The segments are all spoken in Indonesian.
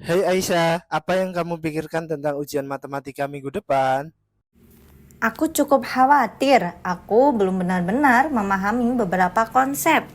Hai Aisyah, apa yang kamu pikirkan tentang ujian matematika minggu depan? Aku cukup khawatir, aku belum benar-benar memahami beberapa konsep.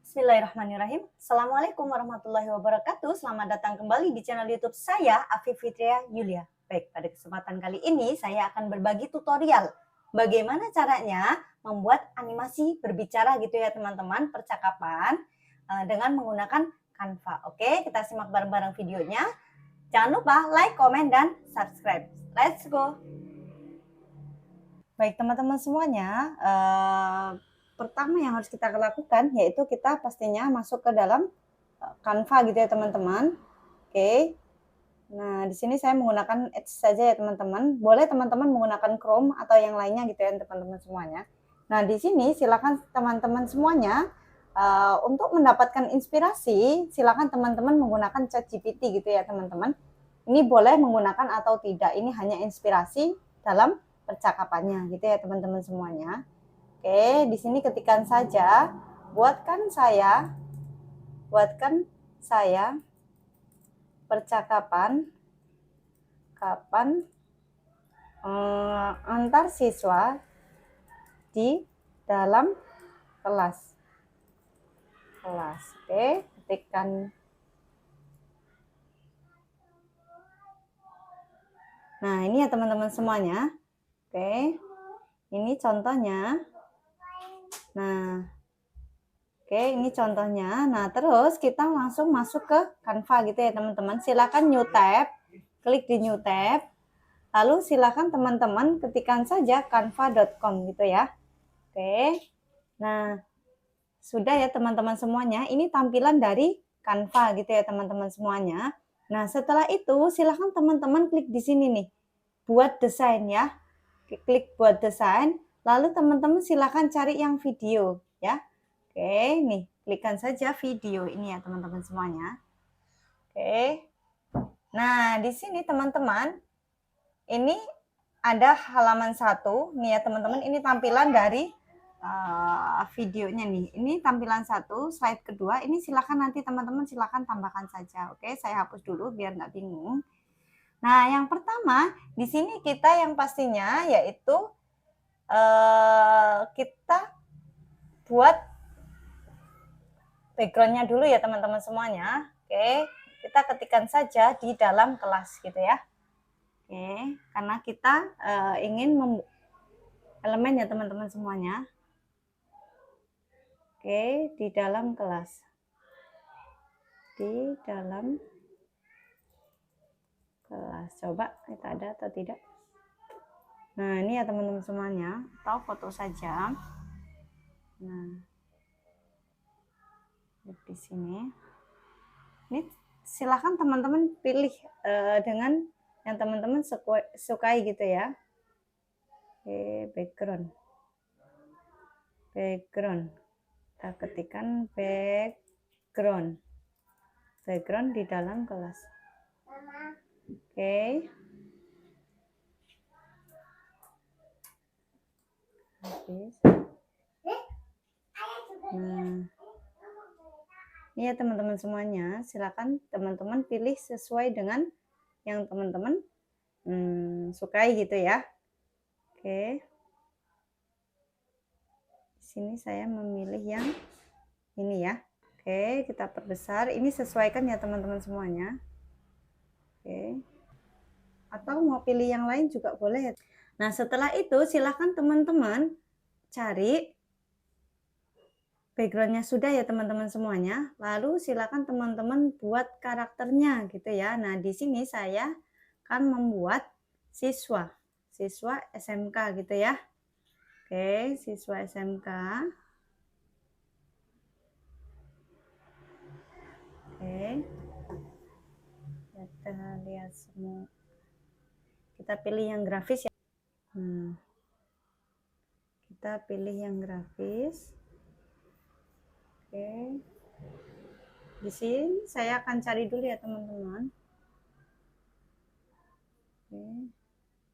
Bismillahirrahmanirrahim. Assalamualaikum warahmatullahi wabarakatuh. Selamat datang kembali di channel YouTube saya, Afif Fitria Yulia. Baik, pada kesempatan kali ini saya akan berbagi tutorial bagaimana caranya membuat animasi berbicara gitu ya teman-teman, percakapan dengan menggunakan Canva. Oke, kita simak bareng-bareng videonya. Jangan lupa like, komen, dan subscribe. Let's go! Baik teman-teman semuanya, pertama yang harus kita lakukan yaitu kita pastinya masuk ke dalam Canva gitu ya teman-teman. Oke. Nah, di sini saya menggunakan Edge saja ya teman-teman. Boleh teman-teman menggunakan Chrome atau yang lainnya gitu ya teman-teman semuanya. Nah, di sini silakan teman-teman semuanya untuk mendapatkan inspirasi, silakan teman-teman menggunakan ChatGPT gitu ya teman-teman. Ini boleh menggunakan atau tidak. Ini hanya inspirasi dalam percakapannya gitu ya teman-teman semuanya. Oke, di sini ketikkan saja buatkan saya percakapan antar siswa di dalam kelas. Oke, ketikkan. Nah, ini ya teman-teman semuanya. Oke. Ini contohnya. Nah, oke, ini contohnya. Nah, terus kita langsung masuk ke Canva gitu ya, teman-teman. Silakan new tab, klik di new tab. Lalu silakan teman-teman ketikkan saja canva.com gitu ya. Oke. Nah, sudah ya teman-teman semuanya. Ini tampilan dari Canva gitu ya, teman-teman semuanya. Nah, setelah itu silakan teman-teman klik di sini nih. Buat desain ya. Klik buat desain. Lalu teman-teman silakan cari yang video ya. Oke, nih, klikkan saja video ini ya teman-teman semuanya. Oke. Nah, di sini teman-teman, ini ada halaman 1. Nih ya teman-teman, ini tampilan dari videonya nih. Ini tampilan 1, slide kedua. Ini silakan nanti teman-teman silakan tambahkan saja. Oke, saya hapus dulu biar nggak bingung. Nah, yang pertama, di sini kita yang pastinya yaitu kita buat backgroundnya dulu ya teman-teman semuanya. Oke, kita ketikkan saja di dalam kelas gitu ya. Oke, karena kita ingin elemen ya teman-teman semuanya. Oke, di dalam kelas. Di dalam kelas. Coba kita ada atau tidak. Nah, ini ya teman-teman semuanya. Atau foto saja. Nah, di sini. Ini silakan teman-teman pilih dengan yang teman-teman sukai gitu ya. Oke, background. Kita ketikkan background di dalam kelas. Oke. Habis. Nah, ini ya teman-teman semuanya, silakan teman-teman pilih sesuai dengan yang teman-teman sukai gitu ya. Oke. Di sini saya memilih yang ini ya. Oke, kita perbesar. Ini sesuaikan ya teman-teman semuanya. Oke. Atau mau pilih yang lain juga boleh. Nah, setelah itu silakan teman-teman cari backgroundnya sudah ya teman-teman semuanya. Lalu silakan teman-teman buat karakternya gitu ya. Nah, di sini saya akan membuat siswa SMK gitu ya. Oke, siswa SMK. Oke. Kita lihat semua. Kita pilih yang grafis ya. Kita pilih yang grafis. Oke. Di sini saya akan cari dulu ya teman-teman. Oke.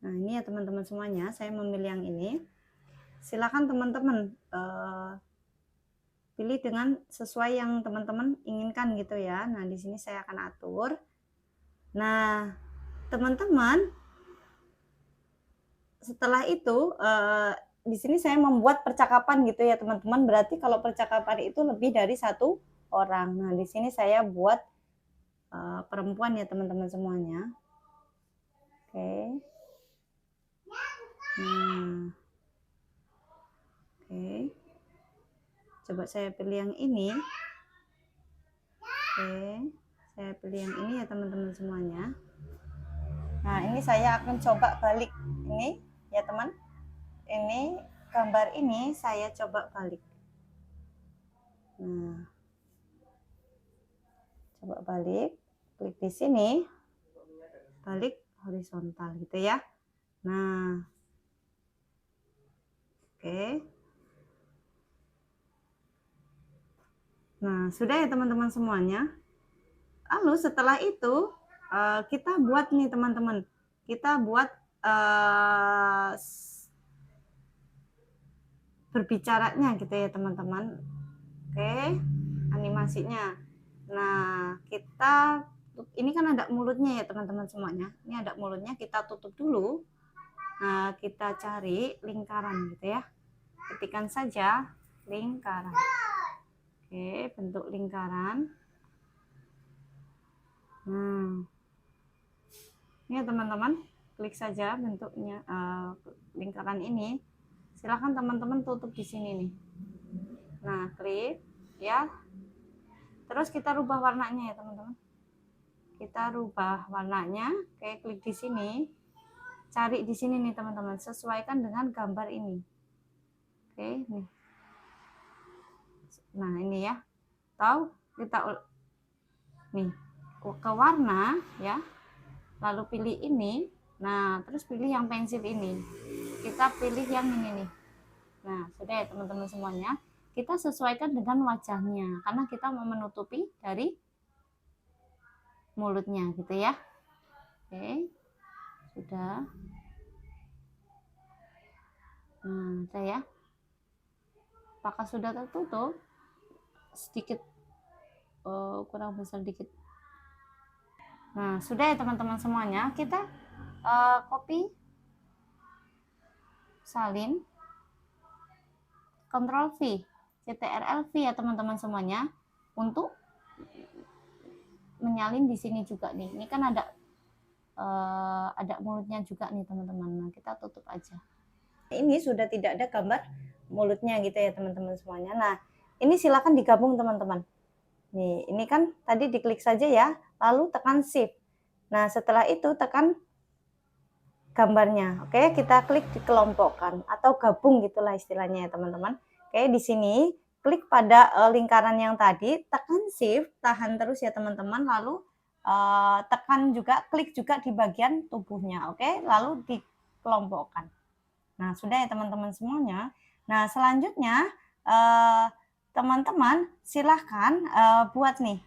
Nah, ini ya teman-teman semuanya, saya memilih yang ini. silakan teman-teman pilih dengan sesuai yang teman-teman inginkan gitu ya. Nah, di sini saya akan atur. Nah, teman-teman, setelah itu di sini saya membuat percakapan gitu ya teman-teman. Berarti kalau percakapan itu lebih dari satu orang. Nah, di sini saya buat perempuan ya teman-teman semuanya. Oke. Nah, oke. Coba saya pilih yang ini. Oke, saya pilih yang ini ya teman-teman semuanya. Nah, ini saya akan coba balik ini ya teman. Ini gambar ini saya coba balik. Nah, coba balik, klik di sini, balik horizontal gitu ya. Nah, oke. Nah, sudah ya teman-teman semuanya. Lalu setelah itu kita buat nih teman-teman. Kita buat berbicaranya gitu ya teman-teman. Oke, animasinya. Nah, kita ini kan ada mulutnya ya teman-teman semuanya. Ini ada mulutnya, kita tutup dulu. Nah, kita cari lingkaran gitu ya. Ketikkan saja lingkaran. Oke, bentuk lingkaran. Nah, ini ya teman-teman, klik saja bentuknya lingkaran ini. Silahkan teman-teman tutup di sini nih. Nah, klik ya. Terus kita rubah warnanya ya teman-teman. Kita rubah warnanya, kayak klik di sini. Cari di sini nih teman-teman, sesuaikan dengan gambar ini. Oke, nih. Nah, ini ya. Tahu kita nih ke warna ya. Lalu pilih ini. Nah, terus pilih yang pensil ini. Kita pilih yang ini nih. Nah, sudah ya teman-teman semuanya. Kita sesuaikan dengan wajahnya karena kita mau menutupi dari mulutnya gitu ya. Oke. Sudah. Nah, udah ya. Apakah sudah tertutup? Sedikit kurang besar dikit. Nah, sudah ya teman-teman semuanya. Kita copy, salin, Ctrl V, Ctrl V ya teman-teman semuanya untuk menyalin di sini juga nih. Ini kan ada mulutnya juga nih teman-teman. Nah, kita tutup aja. Ini sudah tidak ada gambar mulutnya gitu ya teman-teman semuanya. Nah, ini silakan digabung teman-teman. Nih, ini kan tadi diklik saja ya, lalu tekan shift. Nah, setelah itu tekan gambarnya. Oke, kita klik dikelompokkan atau gabung gitulah istilahnya ya teman-teman. Oke, di sini klik pada lingkaran yang tadi, tekan shift, tahan terus ya teman-teman, lalu tekan juga, klik juga di bagian tubuhnya. Oke, lalu dikelompokkan. Nah, sudah ya teman-teman semuanya. Nah, selanjutnya teman-teman silahkan buat nih.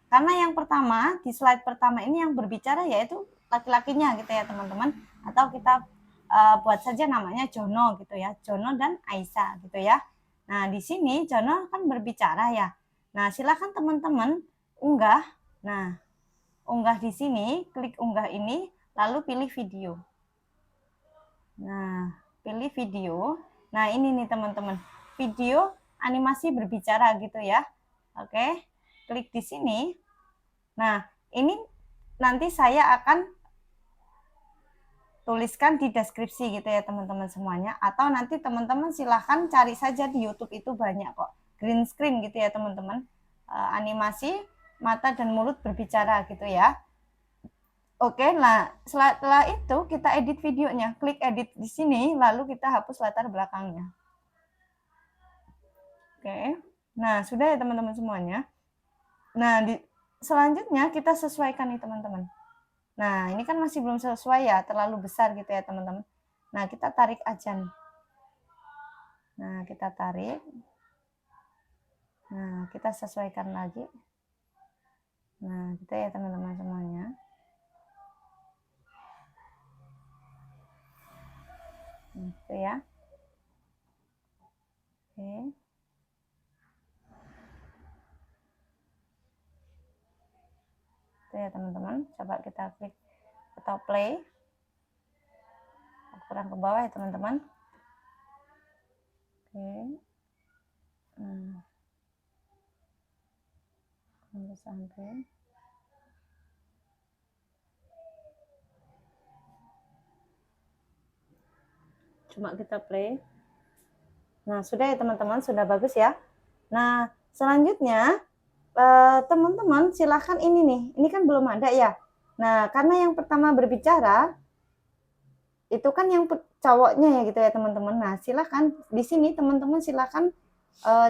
Karena yang pertama, di slide pertama ini yang berbicara yaitu laki-lakinya gitu ya teman-teman. Atau kita buat saja namanya Jono gitu ya. Jono dan Aisyah gitu ya. Nah, di sini Jono kan berbicara ya. Nah, silahkan teman-teman unggah. Nah, unggah di sini, klik unggah ini, lalu pilih video. Nah, pilih video. Nah, ini nih teman-teman. Video animasi berbicara gitu ya. Oke, klik di sini. Nah, ini nanti saya akan tuliskan di deskripsi gitu ya teman-teman semuanya. Atau nanti teman-teman silahkan cari saja di YouTube, itu banyak kok. Green screen gitu ya teman-teman. Animasi mata dan mulut berbicara gitu ya. Oke, nah setelah itu kita edit videonya. Klik edit di sini, lalu kita hapus latar belakangnya. Oke, nah sudah ya teman-teman semuanya. Nah, selanjutnya kita sesuaikan nih teman-teman. Nah, ini kan masih belum sesuai ya, terlalu besar gitu ya teman-teman. Nah, kita tarik aja nih. Nah, kita tarik. Nah, kita sesuaikan lagi. Nah, gitu ya teman-teman semuanya. Gitu ya. Oke. Itu ya teman-teman, coba kita klik atau play. Kurang ke bawah ya teman-teman. Oke. Sampai. Cuma kita play. Nah, sudah ya teman-teman, sudah bagus ya. Nah, selanjutnya teman-teman silahkan ini kan belum ada ya. Nah, karena yang pertama berbicara itu kan yang cowoknya ya gitu ya teman-teman. Nah, silahkan di sini teman-teman silahkan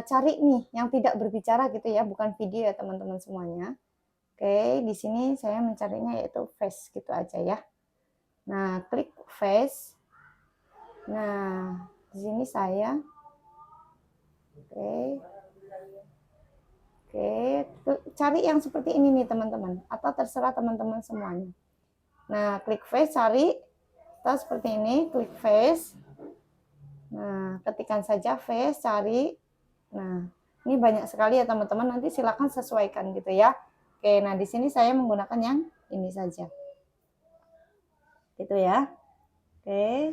cari nih yang tidak berbicara gitu ya, bukan video ya teman-teman semuanya. Oke, di sini saya mencarinya yaitu face gitu aja ya. Nah, klik face. Nah, di sini saya Oke, cari yang seperti ini nih teman-teman, atau terserah teman-teman semuanya. Nah, klik face, cari, atau seperti ini, klik face. Nah, ketikkan saja face, cari. Nah, ini banyak sekali ya teman-teman, nanti silakan sesuaikan gitu ya. Oke, nah di sini saya menggunakan yang ini saja. Gitu ya. Oke.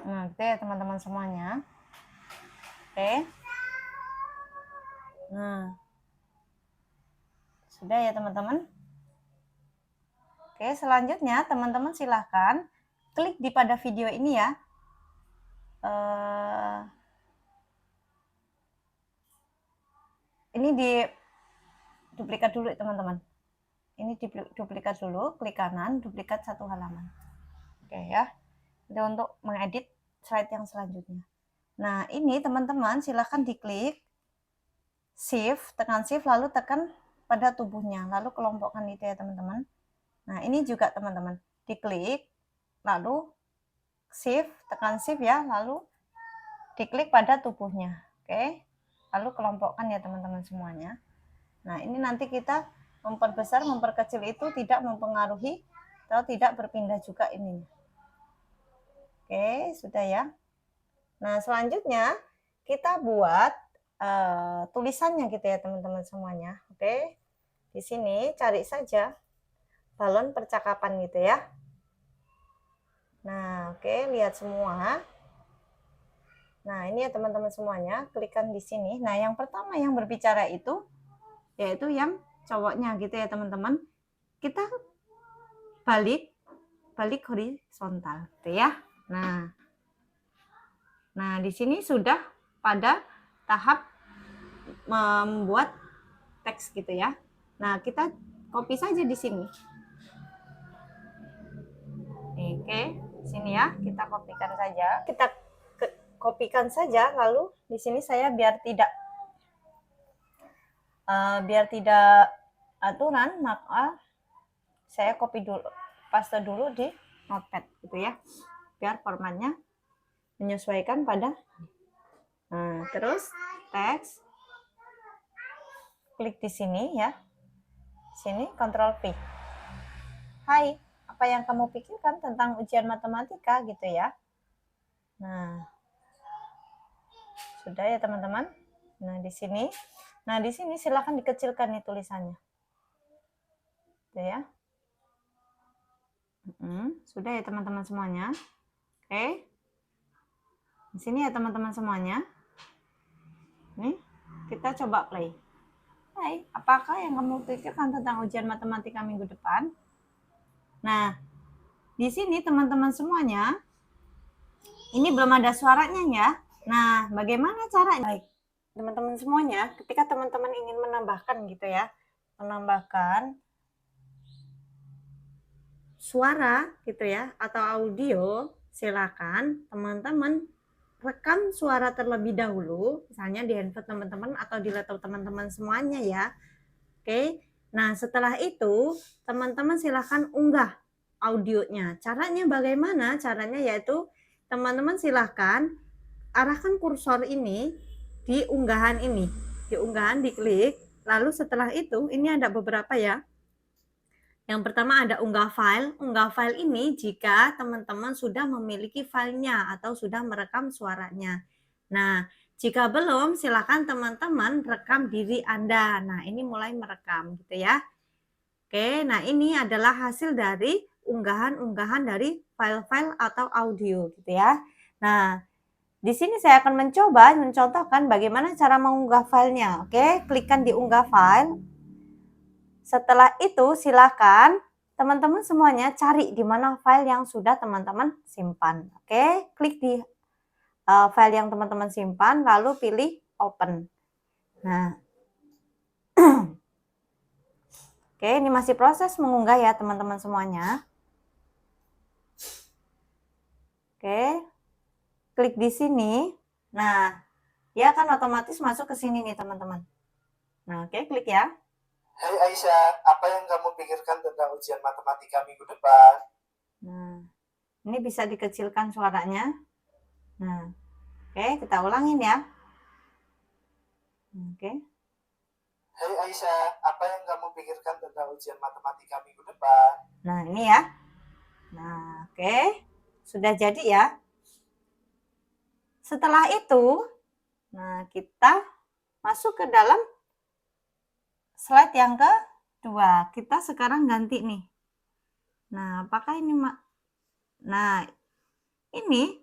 Nah, gitu ya teman-teman semuanya. Oke. Nah, sudah ya teman-teman. Oke, selanjutnya teman-teman silahkan klik di pada video ini ya. Ini di duplikat dulu teman-teman. Ini di duplikat dulu, klik kanan, duplikat satu halaman. Oke ya. Itu untuk mengedit slide yang selanjutnya. Nah, ini teman-teman silahkan diklik shift, tekan shift lalu tekan pada tubuhnya, lalu kelompokkan itu ya teman-teman. Nah, ini juga teman-teman diklik lalu shift, tekan shift ya, lalu diklik pada tubuhnya. Oke. Lalu kelompokkan ya teman-teman semuanya. Nah, ini nanti kita memperbesar, memperkecil itu tidak mempengaruhi atau tidak berpindah juga ini. Oke, sudah ya. Nah, selanjutnya kita buat tulisannya gitu ya teman-teman semuanya. Oke, di sini cari saja balon percakapan gitu ya. Nah, oke, lihat semua. Nah, ini ya teman-teman semuanya, klikkan di sini. Nah, yang pertama yang berbicara itu yaitu yang cowoknya gitu ya teman-teman. Kita balik horizontal gitu ya. Nah, di sini sudah pada tahap membuat teks gitu ya. Nah, kita copy saja di sini. Oke, sini ya, kita kopikan saja. Kita kopikan saja, lalu di sini saya biar tidak aturan, maka saya copy dulu, paste dulu di notepad gitu ya, biar formatnya menyesuaikan pada. Nah, terus teks, klik di sini ya, sini Ctrl V. Hai, apa yang kamu pikirkan tentang ujian matematika gitu ya. Nah, sudah ya teman-teman. Nah, di sini silakan dikecilkan nih tulisannya. Gitu ya. Sudah ya teman-teman semuanya. Oke. Di sini ya teman-teman semuanya. Nih, kita coba play. Hai, apakah yang kamu pikirkan tentang ujian matematika minggu depan? Nah, di sini teman-teman semuanya, ini belum ada suaranya ya. Nah, bagaimana caranya? Baik, teman-teman semuanya, ketika teman-teman ingin menambahkan gitu ya, menambahkan suara gitu ya, atau audio, silakan teman-teman rekam suara terlebih dahulu, misalnya di handphone teman-teman atau di laptop teman-teman semuanya ya. Oke, nah setelah itu teman-teman silahkan unggah audionya. Caranya bagaimana? Caranya yaitu teman-teman silahkan arahkan kursor ini di unggahan diklik, lalu setelah itu ini ada beberapa ya. Yang pertama ada unggah file. Unggah file ini jika teman-teman sudah memiliki filenya atau sudah merekam suaranya. Nah, jika belum, silakan teman-teman rekam diri Anda. Nah, ini mulai merekam gitu ya. Oke, nah ini adalah hasil dari unggahan-unggahan dari file-file atau audio gitu ya. Nah, di sini saya akan mencontohkan bagaimana cara mengunggah filenya. Oke, klikkan di unggah file. Setelah itu silakan teman-teman semuanya cari di mana file yang sudah teman-teman simpan. Oke, klik di file yang teman-teman simpan lalu pilih open. Nah, oke, ini masih proses mengunggah ya teman-teman semuanya. Oke, klik di sini. Nah, dia akan otomatis masuk ke sini nih teman-teman. Nah, oke, klik ya. Hai Aisyah, apa yang kamu pikirkan tentang ujian matematika minggu depan? Nah, ini bisa dikecilkan suaranya. Nah, oke, kita ulangin ya. Oke. Hai Aisyah, apa yang kamu pikirkan tentang ujian matematika minggu depan? Nah, ini ya. Nah, oke. Sudah jadi ya. Setelah itu, nah kita masuk ke dalam slide yang kedua. Kita sekarang ganti nih. Nah, apakah ini Nah, ini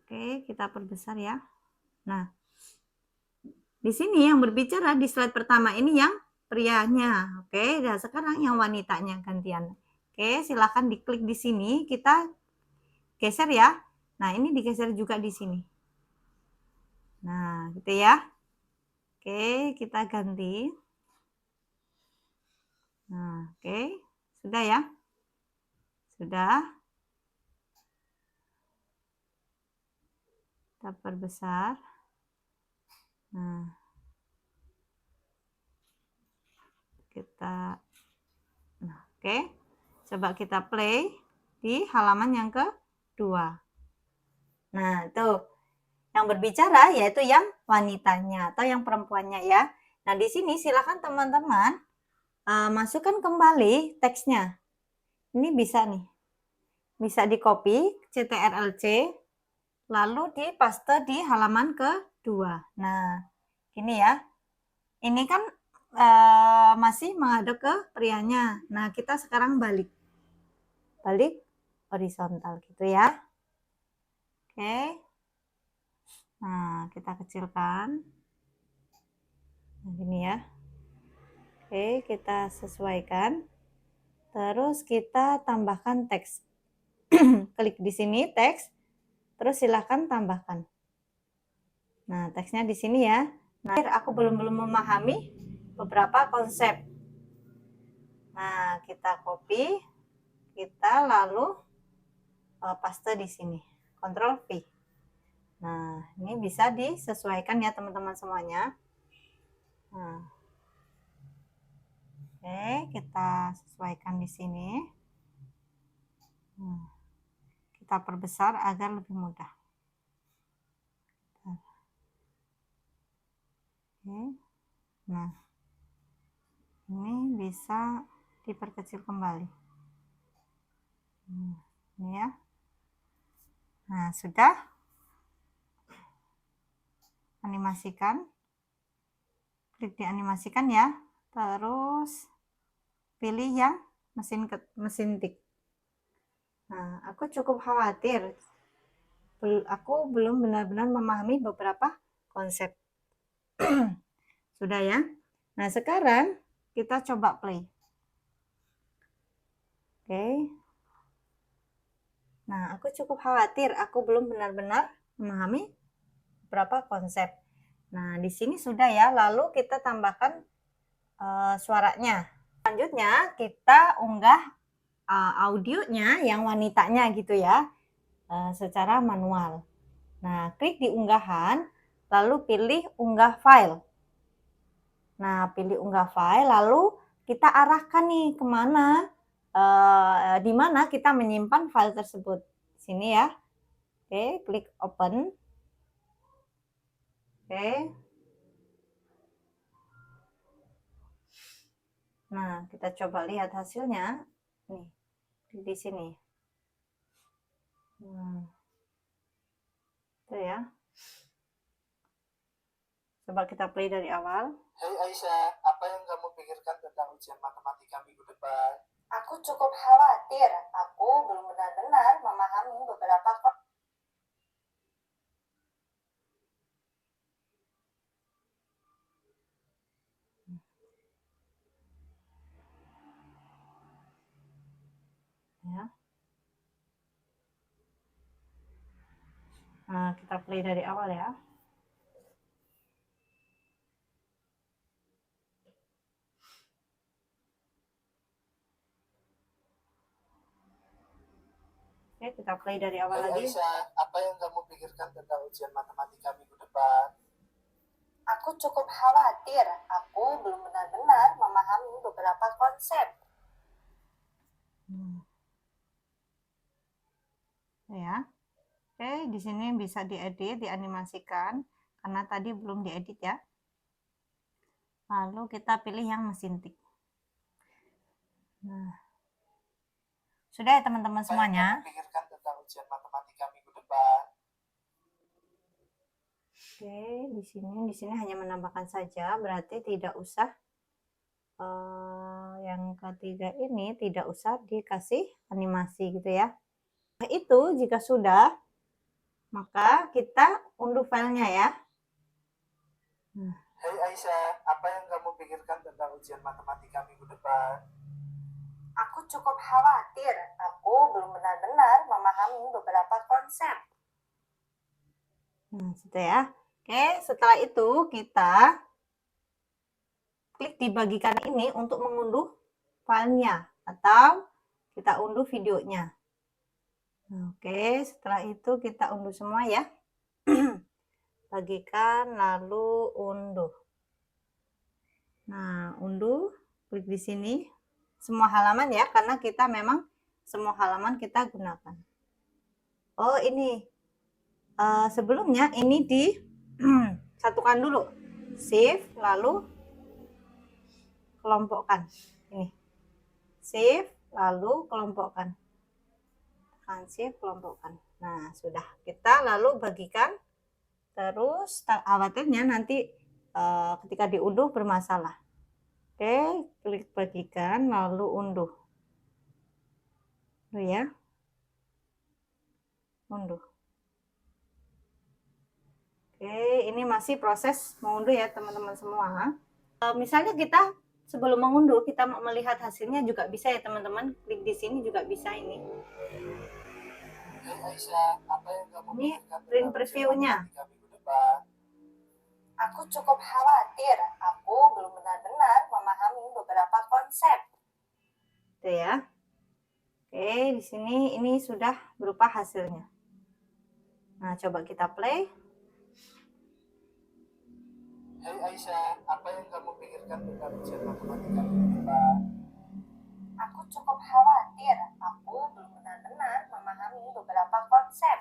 oke, kita perbesar ya. Nah, di sini yang berbicara di slide pertama ini yang prianya. Oke, dan sekarang yang wanitanya gantian. Oke, silakan diklik di sini, kita geser ya. Nah, ini digeser juga di sini. Nah, gitu ya. Oke, kita ganti. Nah, oke. Sudah ya? Sudah. Kita perbesar. Nah, nah, oke. Coba kita play di halaman yang kedua. Nah, tuh. Yang berbicara yaitu yang wanitanya atau yang perempuannya ya. Nah, di sini silakan teman-teman masukkan kembali teksnya. Ini bisa nih. Bisa di-copy CTRL-C lalu dipaste di halaman kedua. Nah, ini ya. Ini kan masih menghadap ke prianya. Nah, kita sekarang balik. Balik horizontal gitu ya. Oke. Nah, kita kecilkan. Nah, gini ya. Oke, kita sesuaikan. Terus kita tambahkan teks. Klik di sini teks. Terus silahkan tambahkan. Nah, teksnya di sini ya. Nah, aku belum memahami beberapa konsep. Nah, kita copy, kita lalu paste di sini. Ctrl V. Nah, ini bisa disesuaikan ya teman-teman semuanya. Nah, oke, kita sesuaikan di sini. Nah, kita perbesar agar lebih mudah. Oke. Nah, ini bisa diperkecil kembali. Ini ya. Nah, sudah. Animasikan. Klik di animasikan ya. Terus pilih yang mesin tik. Nah, aku cukup khawatir. Aku belum benar-benar memahami beberapa konsep. Sudah ya. Nah, sekarang kita coba play. Oke. Nah, aku cukup khawatir. Aku belum benar-benar memahami beberapa konsep. Nah, di sini sudah ya. Lalu kita tambahkan suaranya. Selanjutnya kita unggah audionya yang wanitanya gitu ya. Secara manual. Nah, klik di unggahan, lalu pilih unggah file. Nah, pilih unggah file, lalu kita arahkan nih kemana, di mana kita menyimpan file tersebut. Sini ya. Oke, klik open. Oke. Nah, kita coba lihat hasilnya. Nih, di sini. Itu ya. Coba kita play dari awal. Hai Aisyah, apa yang kamu pikirkan tentang ujian matematika minggu depan? Aku cukup khawatir. Aku belum benar-benar memahami beberapa ya. Nah, kita play dari awal ya. Oke, kita play dari awal Hai lagi. Aisyah, apa yang kamu pikirkan tentang ujian matematika minggu depan? Aku cukup khawatir. Aku belum benar-benar memahami beberapa konsep. Ya. Oke, di sini bisa diedit, dianimasikan karena tadi belum diedit ya. Lalu kita pilih yang mesin tik. Nah. Sudah ya teman-teman semuanya. Apa yang kamu pikirkan tentang ujian matematika minggu depan? Oke, di sini hanya menambahkan saja, berarti tidak usah yang ketiga ini tidak usah dikasih animasi gitu ya. Nah, itu jika sudah, maka kita unduh filenya ya. Hai Aisyah, apa yang kamu pikirkan tentang ujian matematika minggu depan? Aku cukup khawatir. Aku belum benar-benar memahami beberapa konsep. Nah, gitu ya. Oke, setelah itu kita klik dibagikan ini untuk mengunduh filenya atau kita unduh videonya. Oke, setelah itu kita unduh semua ya. Bagikan lalu unduh. Nah, unduh, klik di sini semua halaman ya, karena kita memang semua halaman kita gunakan. Oh, ini sebelumnya ini di satukan dulu. Shift lalu kelompokkan. Ini. Shift lalu kelompokkan. Tekan shift kelompokkan. Nah, sudah. Kita lalu bagikan. Terus tak khawatirnya nanti ketika diunduh bermasalah. Oke, klik bagikan lalu unduh. Tuh ya. Unduh. Oke, ini masih proses mengunduh ya teman-teman semua. Misalnya kita sebelum mengunduh kita mau melihat hasilnya juga bisa ya teman-teman. Klik di sini juga bisa ini. Hai Aisyah, apa yang kamu Ini pikirkan print tentang previewnya. ujian matematika minggu depan? Aku cukup khawatir. Aku belum benar-benar memahami beberapa konsep. Itu ya. Oke, di sini ini sudah berupa hasilnya. Nah, coba kita play. Hai Aisyah, apa yang kamu pikirkan tentang ujian matematika minggu depan? Aku cukup khawatir. Aku belum benar-benar memahami beberapa konsep.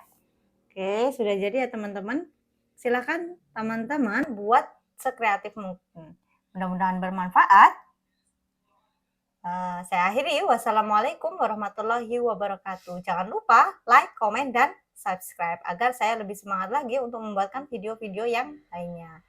Oke, sudah jadi ya teman-teman. Silakan teman-teman buat sekreatif mungkin. Mudah-mudahan bermanfaat. Saya akhiri. Wassalamualaikum warahmatullahi wabarakatuh. Jangan lupa like, komen, dan subscribe agar saya lebih semangat lagi untuk membuatkan video-video yang lainnya.